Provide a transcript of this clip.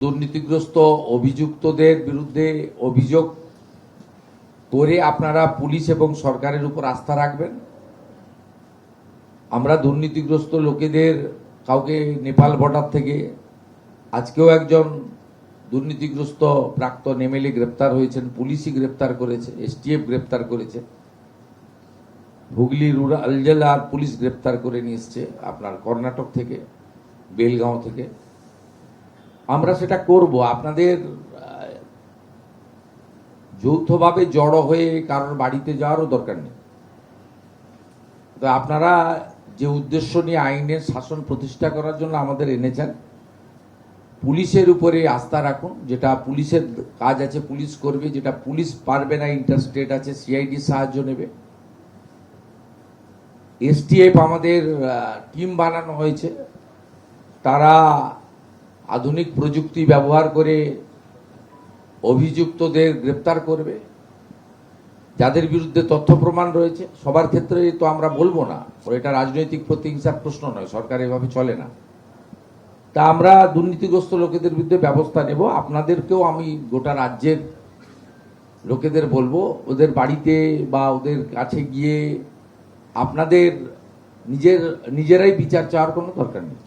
দুর্নীতিগ্রস্ত অভিযুক্তদের বিরুদ্ধে অভিযোগ করে আপনারা পুলিশ এবং সরকারের উপর আস্থা রাখবেন। আমরা দুর্নীতিগ্রস্ত লোকেদের কাউকে নেপাল বর্ডার থেকে আজকেও একজন দুর্নীতিগ্রস্ত প্রাক্তন এমএলএ গ্রেপ্তার হয়েছেন, পুলিশই গ্রেপ্তার করেছে, এসটিএফ গ্রেপ্তার করেছে, হুগলি রুরাল জেলার পুলিশ গ্রেপ্তার করে নিয়ে এসছে আপনার কর্ণাটক থেকে, বেলগাঁও থেকে। আমরা সেটা করব। আপনাদের যৌথভাবে জড়ো হয়ে কারোর বাড়িতে যাওয়ারও দরকার নেই। তো আপনারা যে উদ্দেশ্য নিয়ে আইনের শাসন প্রতিষ্ঠা করার জন্য আমাদের এনেছেন, পুলিশের উপরে আস্থা রাখুন। যেটা পুলিশের কাজ আছে পুলিশ করবে, যেটা পুলিশ পারবে না ইন্টারস্টেট আছে সিআইডি সাহায্য নেবে। এসটিএফ আমাদের টিম বানানো হয়েছে, তারা আধুনিক প্রযুক্তি ব্যবহার করে অভিযুক্তদের গ্রেপ্তার করবে। যাদের বিরুদ্ধে তথ্য প্রমাণ রয়েছে সবার ক্ষেত্রে তো আমরা বলবো না, এটা রাজনৈতিক প্রতিহিংসার প্রশ্ন নয়, সরকার এভাবে চলে না। তা আমরা দুর্নীতিগ্রস্ত লোকেদের বিরুদ্ধে ব্যবস্থা নেব। আপনাদেরকেও আমি গোটা রাজ্যের লোকেদের বলবো, ওদের বাড়িতে বা ওদের কাছে গিয়ে আপনাদের নিজেরাই বিচার চাওয়ার কোনো দরকার নেই।